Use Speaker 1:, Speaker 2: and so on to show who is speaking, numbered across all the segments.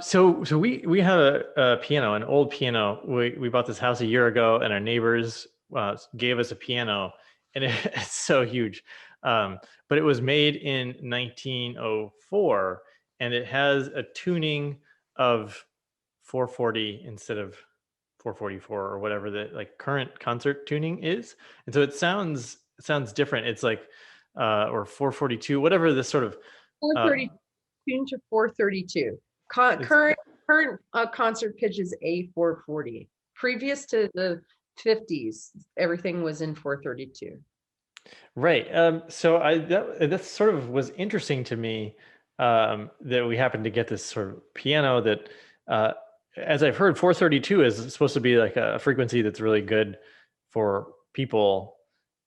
Speaker 1: So we had a piano, an old piano. We bought this house a year ago, and our neighbors gave us a piano, and it's so huge. But it was made in 1904, and it has a tuning of 440 instead of 444 or whatever the like current concert tuning is. And so it sounds different. It's like or 442, whatever this sort of uh,
Speaker 2: 430 tuned to 432.
Speaker 1: is.
Speaker 2: Current concert pitch is A440. Previous to the 50s, everything was in 432.
Speaker 1: Right. So that sort of was interesting to me, that we happened to get this sort of piano that, as I've heard, 432 is supposed to be like a frequency that's really good for people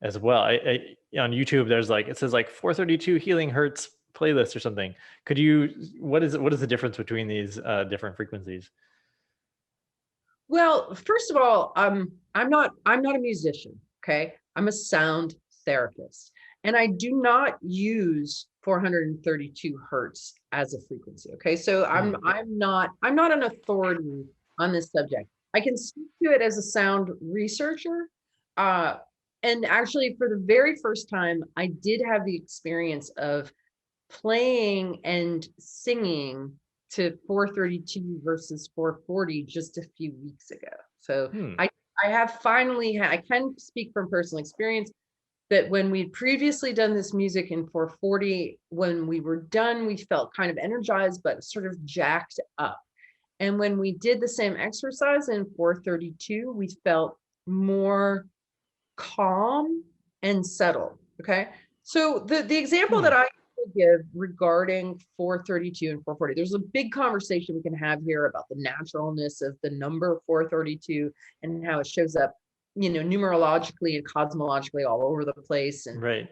Speaker 1: as well. On YouTube, there's like, it says like 432 healing hertz playlist or something. What is the difference between these different frequencies?
Speaker 2: Well, first of all, I'm not a musician, okay? I'm a sound therapist, and I do not use 432 hertz as a frequency, okay? So
Speaker 1: Hmm.
Speaker 2: I'm not an authority on this subject. I can speak to it as a sound researcher. Uh, and actually, for the very first time, I did have the experience of playing and singing to 432 versus 440 just a few weeks ago. So
Speaker 1: Hmm.
Speaker 2: I have finally I can speak from personal experience that when we'd previously done this music in 440, when we were done, we felt kind of energized, but sort of jacked up. And when we did the same exercise in 432, we felt more calm and settled. Okay. So the example
Speaker 1: Hmm.
Speaker 2: that I give regarding 432 and 440, there's a big conversation we can have here about the naturalness of the number 432 and how it shows up, numerologically and cosmologically all over the place. And
Speaker 1: Right.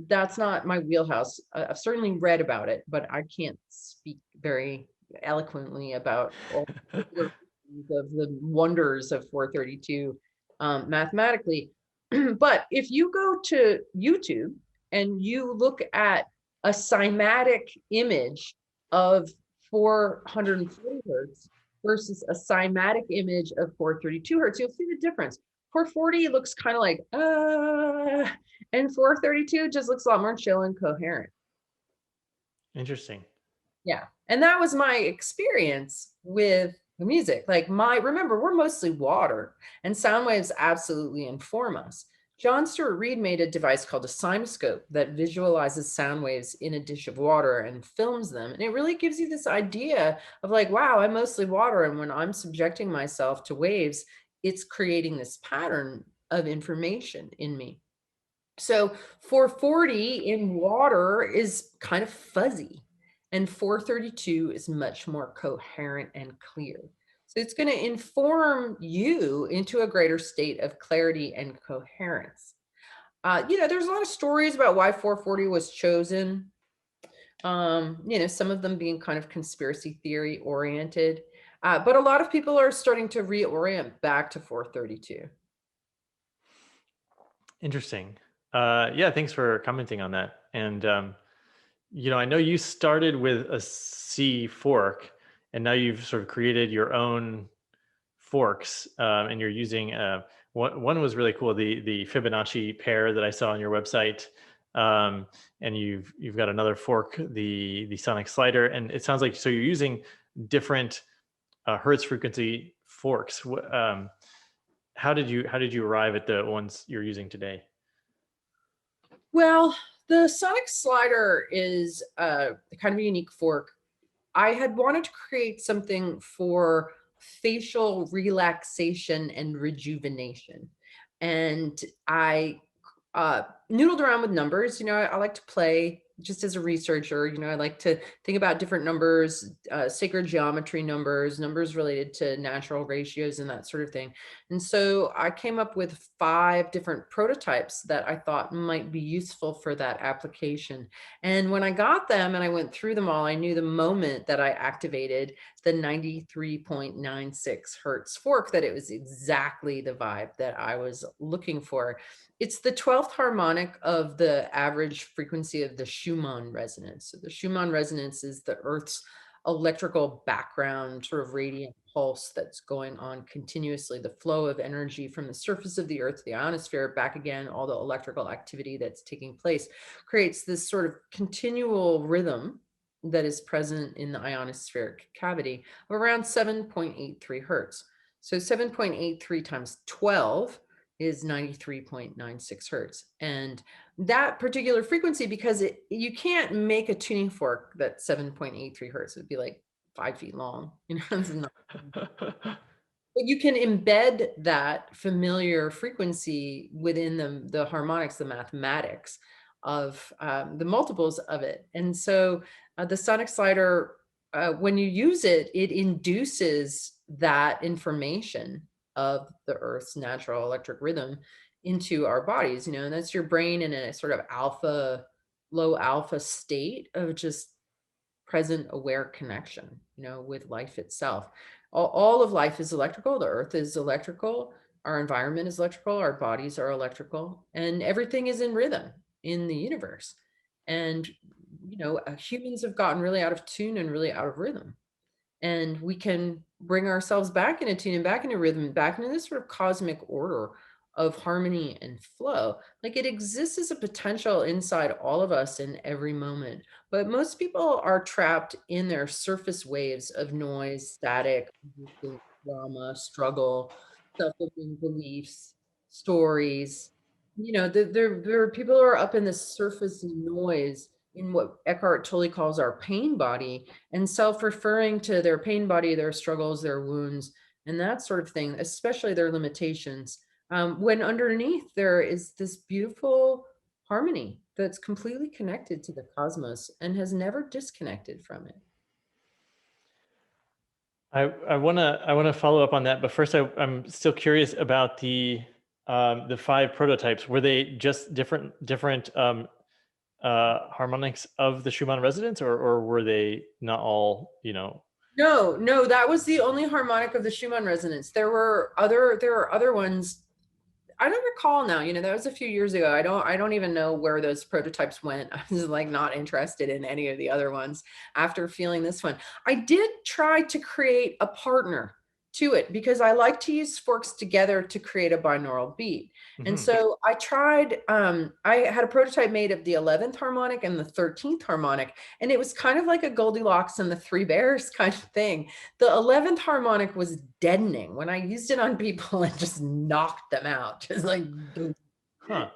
Speaker 2: that's not my wheelhouse. I've certainly read about it, but I can't speak very eloquently about all the of the wonders of 432 mathematically. But if you go to YouTube and you look at a cymatic image of 440 hertz versus a cymatic image of 432 hertz, you'll see the difference. 440 looks kind of like, and 432 just looks a lot more chill and coherent.
Speaker 1: Interesting.
Speaker 2: Yeah. And that was my experience with the music. Like remember, we're mostly water, and sound waves absolutely inform us. John Stuart Reid made a device called a cymoscope that visualizes sound waves in a dish of water and films them. And it really gives you this idea of like, wow, I'm mostly water. And when I'm subjecting myself to waves, it's creating this pattern of information in me. So 440 in water is kind of fuzzy, and 432 is much more coherent and clear. So it's going to inform you into a greater state of clarity and coherence. There's a lot of stories about why 440 was chosen. Some of them being kind of conspiracy theory oriented, but a lot of people are starting to reorient back to 432.
Speaker 1: Interesting. Yeah, thanks for commenting on that. And I know you started with a C fork, and now you've sort of created your own forks, and you're using one was really cool, the Fibonacci pair that I saw on your website, and you've got another fork, the sonic slider, and it sounds like so you're using different hertz frequency forks. How did you arrive at the ones you're using today?
Speaker 2: Well, the sonic slider is kind of a unique fork. I had wanted to create something for facial relaxation and rejuvenation. And I noodled around with numbers. I like to play just as a researcher. I like to think about different numbers, sacred geometry numbers, numbers related to natural ratios and that sort of thing. And so I came up with 5 different prototypes that I thought might be useful for that application. And when I got them and I went through them all, I knew the moment that I activated the 93.96 hertz fork that it was exactly the vibe that I was looking for. It's the 12th harmonic of the average frequency of the Schumann resonance. So the Schumann resonance is the Earth's electrical background, sort of radiant pulse that's going on continuously, the flow of energy from the surface of the earth to the ionosphere back again, all the electrical activity that's taking place creates this sort of continual rhythm that is present in the ionospheric cavity of around 7.83 hertz. So 7.83 times 12 is 93.96 hertz. And that particular frequency, because you can't make a tuning fork that's 7.83 hertz. It'd be like 5 feet long. It's not, but you can embed that familiar frequency within the harmonics, the mathematics of the multiples of it. And so the sonic slider, when you use it, it induces that information of the Earth's natural electric rhythm into our bodies, and that's your brain in a sort of low alpha state of just present aware connection, with life itself. All of life is electrical. The earth is electrical. Our environment is electrical. Our bodies are electrical, and everything is in rhythm in the universe. And, humans have gotten really out of tune and really out of rhythm. And we can bring ourselves back into tune and back into rhythm, back into this sort of cosmic order of harmony and flow. Like it exists as a potential inside all of us in every moment. But most people are trapped in their surface waves of noise, static, resistance, drama, struggle, self-limiting beliefs, stories. There are people who are up in the surface noise in what Eckhart Tolle calls our pain body, and self-referring to their pain body, their struggles, their wounds, and that sort of thing, especially their limitations. When underneath there is this beautiful harmony that's completely connected to the cosmos and has never disconnected from it.
Speaker 1: I wanna follow up on that, but first I'm still curious about the 5 prototypes. Were they just different harmonics of the Schumann resonance, or were they not all,
Speaker 2: No, no, that was the only harmonic of the Schumann resonance. There are other ones. I don't recall now, that was a few years ago. I don't even know where those prototypes went. I was like not interested in any of the other ones after feeling this one. I did try to create a partner to it because I like to use forks together to create a binaural beat. And
Speaker 1: Mhm.
Speaker 2: so I had a prototype made of the 11th harmonic and the 13th harmonic, and it was kind of like a Goldilocks and the Three Bears kind of thing. The 11th harmonic was deadening. When I used it on people, it just knocked them out, just like boom.
Speaker 1: Huh.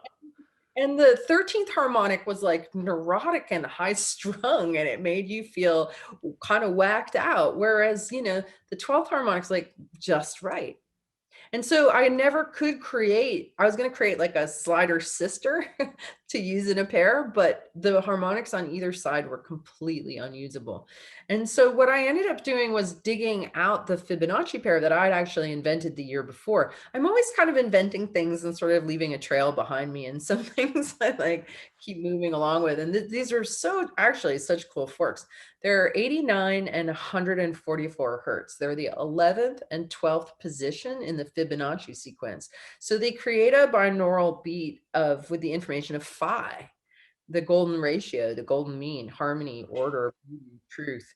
Speaker 2: And the 13th harmonic was like neurotic and high strung, and it made you feel kind of whacked out. Whereas, the 12th harmonic's like just right. And so I never could create, I was going to create like a slider sister to use in a pair, but the harmonics on either side were completely unusable. And so what I ended up doing was digging out the Fibonacci pair that I'd actually invented the year before. I'm always kind of inventing things and sort of leaving a trail behind me, and some things I like keep moving along with. And these are so actually such cool forks. They're 89 and 144 hertz. They're the 11th and 12th position in the Fibonacci sequence. So they create a binaural beat with the information of phi, the golden ratio, the golden mean, harmony, order, beauty, truth.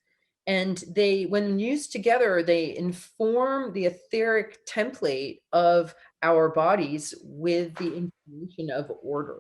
Speaker 2: And when used together, they inform the etheric template of our bodies with the information of order.